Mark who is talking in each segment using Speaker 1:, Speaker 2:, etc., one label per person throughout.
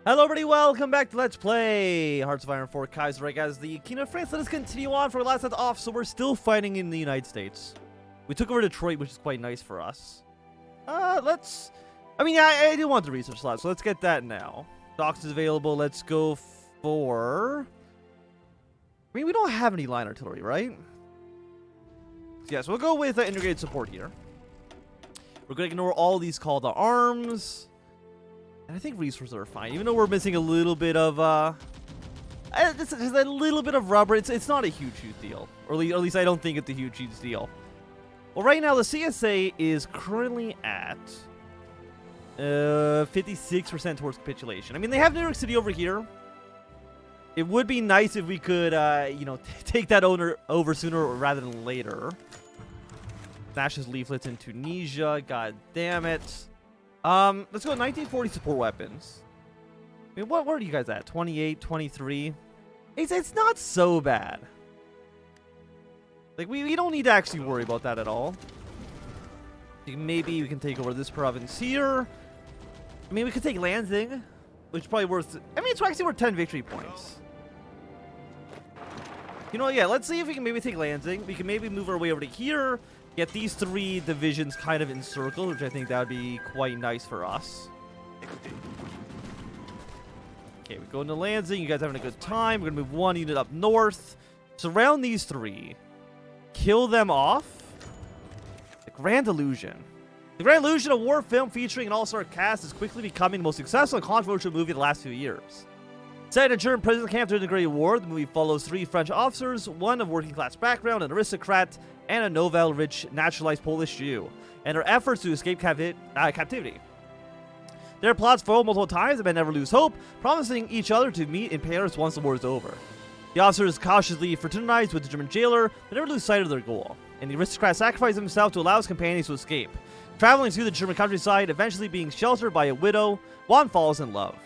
Speaker 1: Hello everybody, welcome back to Let's Play Hearts of Iron 4 Kaiserreich as the King of France. Let us continue on for last left off, so we're still fighting in the United States. We took over Detroit, which is quite nice for us. I do want the research slot, so let's get that now. Docks is available, let's go for... we don't have any line artillery, right? Yeah, so we'll go with integrated support here. We're going to ignore all these call to arms. And I think resources are fine, even though we're missing a little bit of, just a little bit of rubber. It's not a huge deal. Or at least I don't think it's a huge deal. Well, right now, the CSA is currently at 56% towards capitulation. I mean, they have New York City over here. It would be nice if we could, take that over sooner rather than later. Smashes leaflets in Tunisia. God damn it. Let's go 1940 support weapons. I mean, what are you guys at? 28, 23? It's not so bad. Like, we don't need to actually worry about that at all. Maybe we can take over this province here. I mean, we could take Lansing, which is probably worth... I mean, it's actually worth 10 victory points. You know, yeah, let's see if we can maybe take Lansing. We can maybe move our way over to here. Get these three divisions kind of encircled, which I think that would be quite nice for us. Okay, we go into Lansing. You guys having a good time. We're going to move one unit up north. Surround these three. Kill them off. The Grand Illusion. The Grand Illusion, a war film featuring an all-star cast, is quickly becoming the most successful and controversial movie of the last few years. Set in a German prison camp during the Great War, the movie follows three French officers, one of working-class background, an aristocrat, and a Nobel-rich naturalized Polish Jew, and their efforts to escape captivity. Their plots fail multiple times, but never lose hope, promising each other to meet in Paris once the war is over. The officers cautiously fraternize with the German jailer, but never lose sight of their goal, and the aristocrat sacrifices himself to allow his companions to escape. Traveling through the German countryside, eventually being sheltered by a widow, Juan falls in love.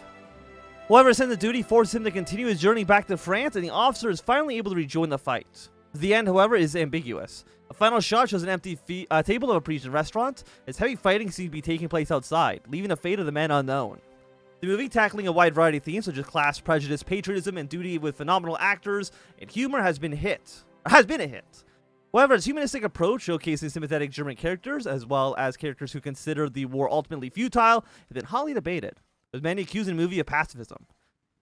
Speaker 1: However, sense of duty forces him to continue his journey back to France, and the officer is finally able to rejoin the fight. The end, however, is ambiguous. A final shot shows an empty table of a Parisian restaurant, as heavy fighting seems to be taking place outside, leaving the fate of the men unknown. The movie, tackling a wide variety of themes such as class, prejudice, patriotism, and duty with phenomenal actors and humor, has been a hit. However, its humanistic approach, showcasing sympathetic German characters, as well as characters who consider the war ultimately futile, have been hotly debated, with many accusing the movie of pacifism.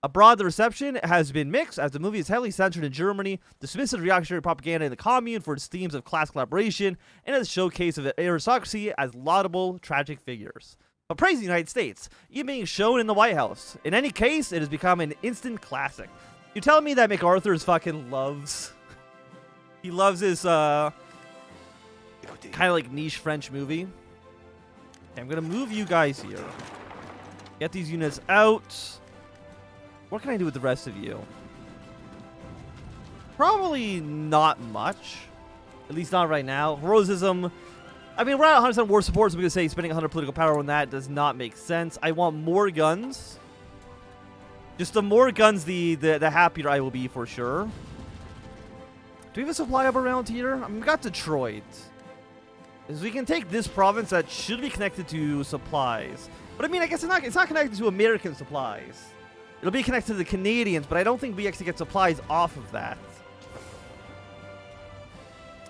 Speaker 1: Abroad, the reception has been mixed, as the movie is heavily censored in Germany, dismisses reactionary propaganda in the Commune for its themes of class collaboration, and its showcase of aristocracy as laudable, tragic figures. But praise the United States, even being shown in the White House. In any case, it has become an instant classic. You're telling me that MacArthur fucking loves... he loves his, kind of like niche French movie? Okay, I'm gonna move you guys here. Get these units out. What can I do with the rest of you? Probably not much. At least not right now. Heroism. I mean, we're at 100% war support, so we're going to say spending 100 political power on that does not make sense. I want more guns. Just the more guns, the happier I will be for sure. Do we have a supply hub around here? I mean, we got Detroit. Because we can take this province that should be connected to supplies. But I mean, I guess it's not connected to American supplies. It'll be connected to the Canadians, but I don't think we actually get supplies off of that.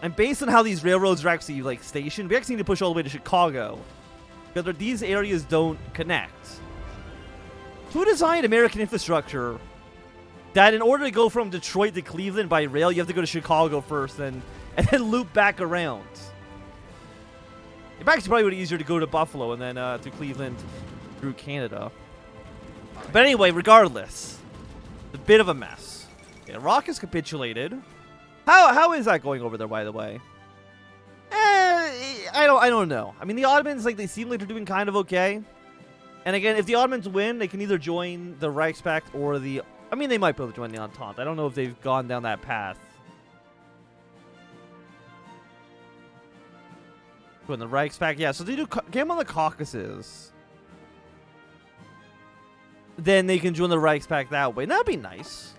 Speaker 1: And based on how these railroads are actually, like, stationed, we actually need to push all the way to Chicago. Because these areas don't connect. Who designed American infrastructure that in order to go from Detroit to Cleveland by rail, you have to go to Chicago first and then loop back around? It actually probably would be easier to go to Buffalo and then to Cleveland through Canada. But anyway, regardless, it's a bit of a mess. Okay, Iraq has capitulated. How is that going over there, by the way? I don't know. I mean, the Ottomans, like, they seem like they're doing kind of okay. And again, if the Ottomans win, they can either join the Reichspakt or the... I mean, they might be able to join the Entente. I don't know if they've gone down that path. Join the Reichspakt, yeah. So they do get them on the Caucasus. Then they can join the Reichspakt that way. That'd be nice.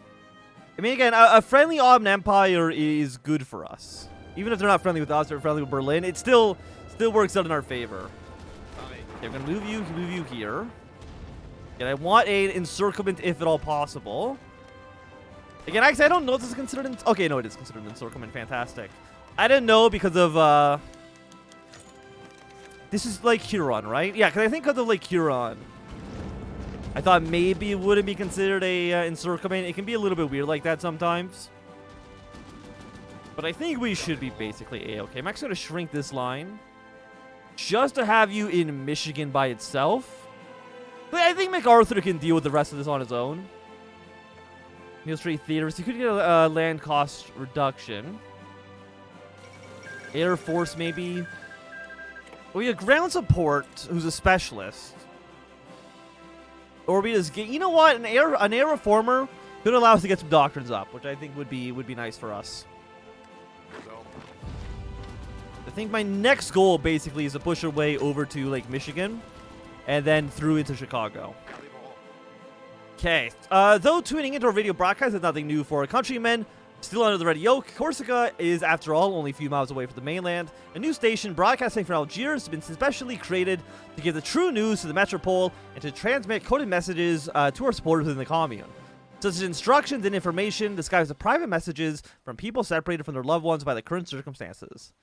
Speaker 1: I mean, again, a friendly Ottoman Empire is good for us. Even if they're not friendly with us, they're friendly with Berlin. It still works out in our favor. Okay, I'm gonna move you here. And I want an encirclement if at all possible. Again, actually, I don't know if this is considered... Okay, no, it is considered encirclement. Fantastic. I didn't know because of... This is Lake Huron, right? Yeah, because I think because of Lake Huron. I thought maybe it wouldn't be considered a encirclement. It can be a little bit weird like that sometimes. But I think we should be basically A-okay. I'm actually going to shrink this line. Just to have you in Michigan by itself. But I think MacArthur can deal with the rest of this on his own. Neil Street Theaters. You could get a land cost reduction. Air Force, maybe. We have ground support, who's a specialist. Or we just get, you know what? An air reformer could allow us to get some doctrines up, which I think would be nice for us. I think my next goal basically is to push our way over to Lake Michigan, and then through into Chicago. Okay. Though tuning into our video broadcast is nothing new for our countrymen, still under the red yoke, Corsica is, after all, only a few miles away from the mainland. A new station broadcasting from Algiers has been specially created to give the true news to the metropole and to transmit coded messages to our supporters within the commune. Such as instructions and information disguised as private messages from people separated from their loved ones by the current circumstances.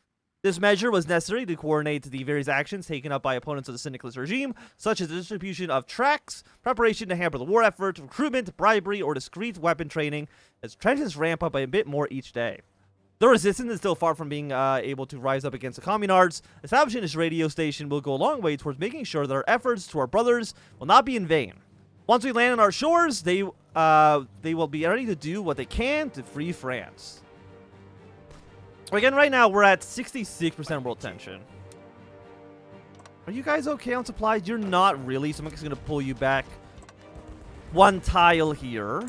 Speaker 1: This measure was necessary to coordinate the various actions taken up by opponents of the syndicalist regime, such as the distribution of tracts, preparation to hamper the war effort, recruitment, bribery, or discreet weapon training, as tensions ramp up by a bit more each day. The resistance is still far from being able to rise up against the communards. Establishing this radio station will go a long way towards making sure that our efforts to our brothers will not be in vain. Once we land on our shores, they will be ready to do what they can to free France. Again, right now, we're at 66% world tension. Are you guys okay on supplies? You're not really, so I'm just going to pull you back one tile here.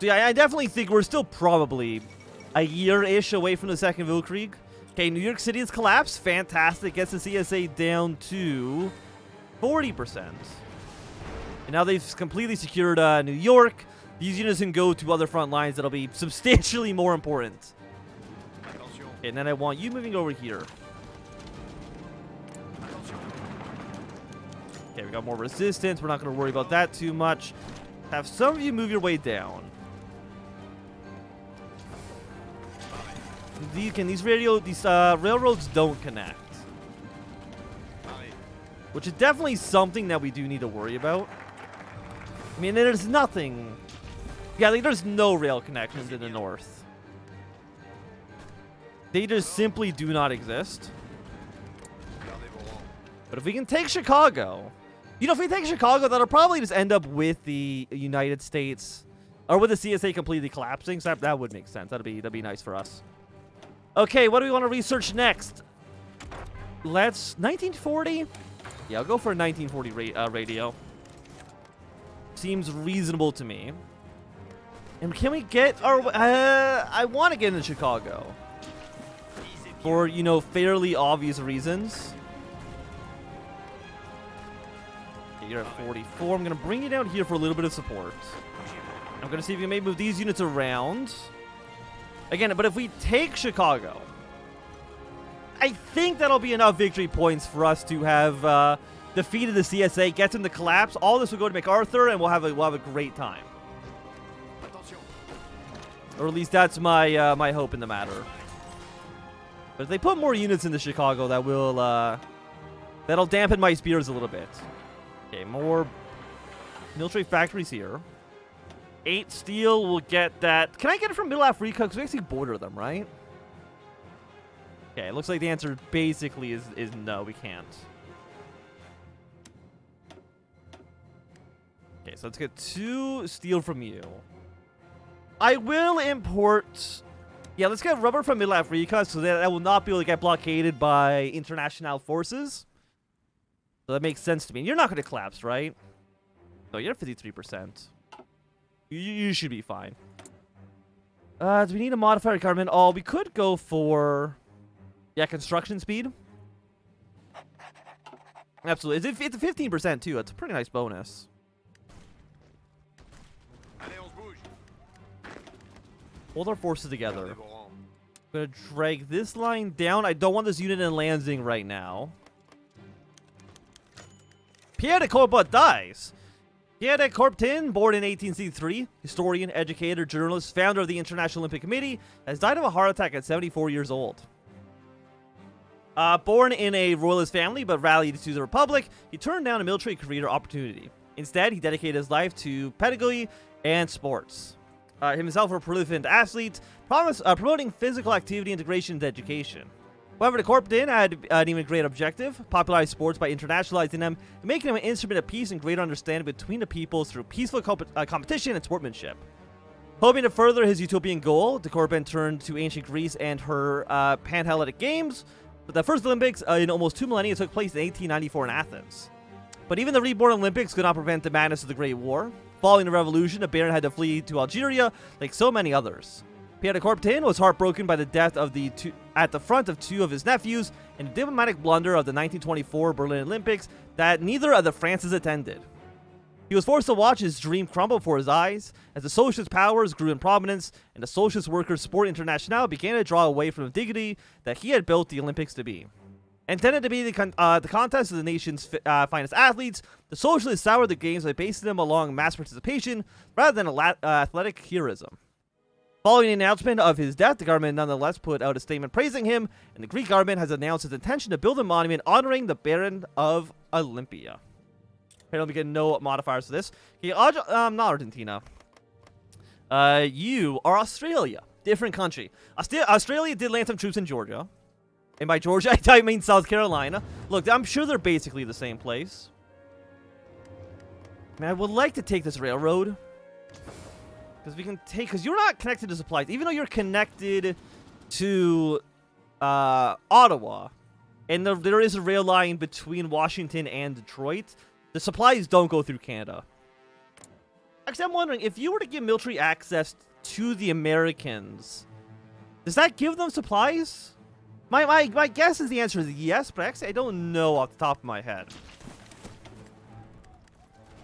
Speaker 1: So yeah, I definitely think we're still probably a year-ish away from the Second Weltkrieg. Okay, New York City has collapsed. Fantastic. Gets the CSA down to 40%. And now they've completely secured New York. These units can go to other front lines that'll be substantially more important. Okay, and then I want you moving over here. Okay, we got more resistance. We're not going to worry about that too much. Have some of you move your way down. These railroads don't connect. Which is definitely something that we do need to worry about. I mean, there's nothing... Yeah, like, there's no rail connections in the north. They just simply do not exist. But if we can take Chicago... You know, if we take Chicago, that'll probably just end up with the United States... Or with the CSA completely collapsing. So that would make sense. That'd be nice for us. Okay, what do we want to research next? Let's... 1940? Yeah, I'll go for a 1940 radio. Seems reasonable to me. And can we get... I want to get into Chicago. For, you know, fairly obvious reasons. Okay, you're at 44. I'm going to bring you down here for a little bit of support. I'm going to see if we can maybe move these units around. Again, but if we take Chicago, I think that'll be enough victory points for us to have defeated the CSA, get them to collapse. All this will go to MacArthur, and we'll have a great time. Or at least that's my my hope in the matter. But if they put more units into Chicago, that will that'll dampen my spears a little bit. Okay, more military factories here. 8 steel will get that. Can I get it from Middle Africa? Because we actually border them, right? Okay, it looks like the answer basically is no, we can't. Okay, so let's get 2 steel from you. I will import... Yeah, let's get rubber from Middle Africa, so that I will not be able to get blockaded by international forces. So that makes sense to me. You're not going to collapse, right? No, you're at 53%. You should be fine. Do we need a modifier requirement? Oh, we could go for... Yeah, construction speed. Absolutely. It's a 15% too. That's a pretty nice bonus. Hold our forces together. I'm going to drag this line down. I don't want this unit in Lansing right now. Pierre de Coubertin dies. Pierre de Coubertin, born in 1863, historian, educator, journalist, founder of the International Olympic Committee, has died of a heart attack at 74 years old. Born in a royalist family but rallied to the Republic, he turned down a military career opportunity. Instead, he dedicated his life to pedagogy and sports. Himself a prolific athlete, promoting physical activity integration into education. However, de Coubertin had an even greater objective: popularize sports by internationalizing them and making them an instrument of peace and greater understanding between the peoples through peaceful competition and sportsmanship. Hoping to further his utopian goal, de Coubertin turned to ancient Greece and her Panhellenic Games. But the first Olympics in almost 2 millennia took place in 1894 in Athens. But even the reborn Olympics could not prevent the madness of the Great War. Following the revolution, the Baron had to flee to Algeria, like so many others. Pierre de Coubertin was heartbroken by the death of at the front of 2 of his nephews and a diplomatic blunder of the 1924 Berlin Olympics that neither of the Frances attended. He was forced to watch his dream crumble before his eyes as the socialist powers grew in prominence and the Socialist Workers' Sport International began to draw away from the dignity that he had built the Olympics to be. Intended to be the contest of the nation's finest athletes, the socialists soured the games by basing them along mass participation rather than athletic heroism. Following the announcement of his death, the government nonetheless put out a statement praising him, and the Greek government has announced its intention to build a monument honoring the Baron of Olympia. Okay, let me get no modifiers for this. Okay, not Argentina. You are Australia. Different country. Australia did land some troops in Georgia. And by Georgia, I mean South Carolina. Look, I'm sure they're basically the same place. Man, I would like to take this railroad. Because you're not connected to supplies. Even though you're connected to Ottawa. And there is a rail line between Washington and Detroit. The supplies don't go through Canada. Actually, I'm wondering, if you were to give military access to the Americans, does that give them supplies? My guess is the answer is yes, but actually I don't know off the top of my head.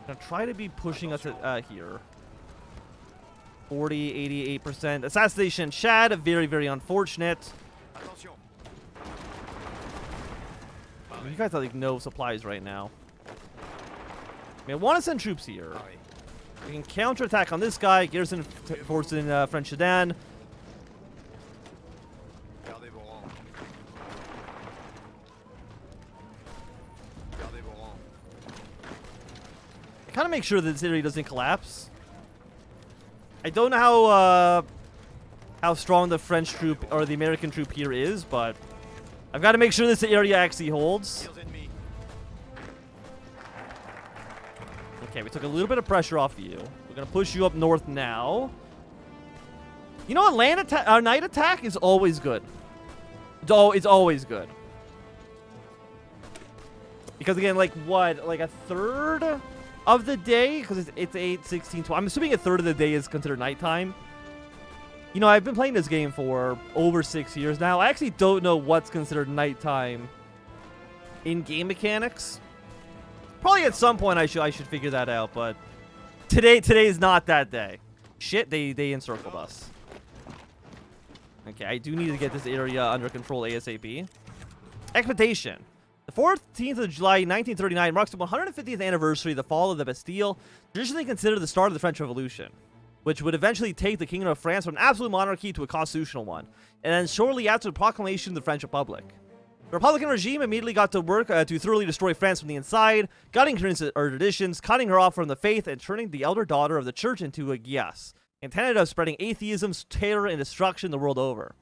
Speaker 1: I'm going to try to be pushing us here. 40, 88%. Assassination Chad, very, very unfortunate. You guys have like no supplies right now. I mean, I want to send troops here. We can counterattack on this guy. Garrison force in French Sudan. Kind of make sure that this area doesn't collapse. I don't know how strong the French troop or the American troop here is, but I've got to make sure this area actually holds. Okay, we took a little bit of pressure off you. We're gonna push you up north now. You know, a night attack is always good. It's always good. Because again, like what, like a third of the day, because it's 8, 16, 12. I'm assuming a third of the day is considered nighttime. You know, I've been playing this game for over 6 years now. I actually don't know what's considered nighttime in game mechanics. Probably at some point I should figure that out, but today is not that day. Shit, they encircled us. Okay, I do need to get this area under control ASAP. Expectation. The 14th of July, 1939 marks the 150th anniversary of the fall of the Bastille, traditionally considered the start of the French Revolution, which would eventually take the Kingdom of France from an absolute monarchy to a constitutional one, and then shortly after the proclamation of the French Republic. The Republican regime immediately got to work to thoroughly destroy France from the inside, gutting her traditions, cutting her off from the faith, and turning the elder daughter of the church into a guillesse, intended of spreading atheism, terror, and destruction the world over.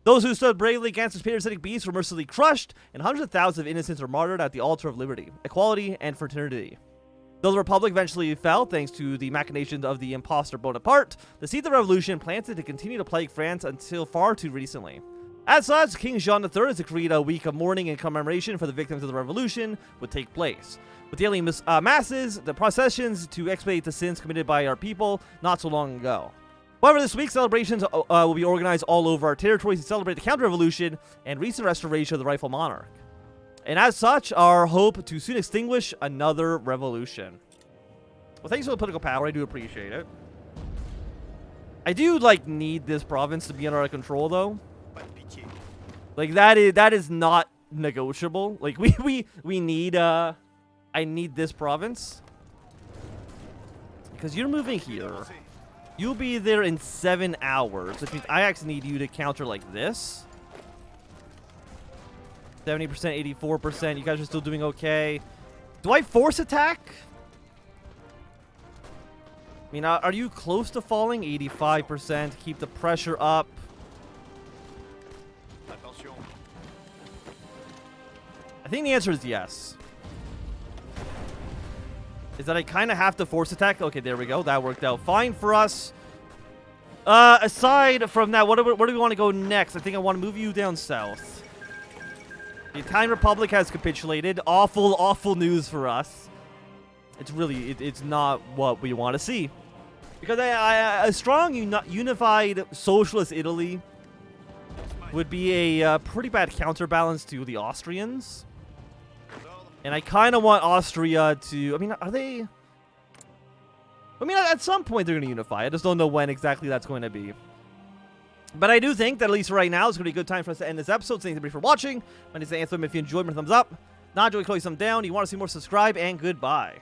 Speaker 1: Those who stood bravely against this parasitic beast were mercilessly crushed, and hundreds of thousands of innocents were martyred at the altar of liberty, equality, and fraternity. Though the Republic eventually fell thanks to the machinations of the impostor Bonaparte, the seed of the revolution planted to continue to plague France until far too recently. As such, King Jean III has decreed a week of mourning and commemoration for the victims of the revolution would take place, with the alien masses, the processions to expiate the sins committed by our people not so long ago. However, this week, celebrations will be organized all over our territories to celebrate the counter-revolution and recent restoration of the rightful monarch. And as such, our hope to soon extinguish another revolution. Well, thanks for the political power. I do appreciate it. I do, like, need this province to be under our control, though. Like, that is not negotiable. Like, we need I need this province. Because you're moving here. You'll be there in 7 hours, which means I actually need you to counter like this. 70%, 84%. You guys are still doing okay. Do I force attack? I mean, are you close to falling? 85%. Keep the pressure up. I think the answer is yes. Is that I kind of have to force attack? Okay, there we go. That worked out fine for us. Aside from that, where do we want to go next? I think I want to move you down south. The Italian Republic has capitulated. Awful, awful news for us. It's really, it's not what we want to see. Because a strong, unified socialist Italy would be a pretty bad counterbalance to the Austrians. And I kind of want Austria to, I mean, are they... I mean, at some point they're going to unify. I just don't know when exactly that's going to be. But I do think that at least right now, it's going to be a good time for us to end this episode. Thank you for watching. My name is Anthem. If you enjoyed, thumbs up. Not enjoy, close thumb down. You want to see more, subscribe, and goodbye.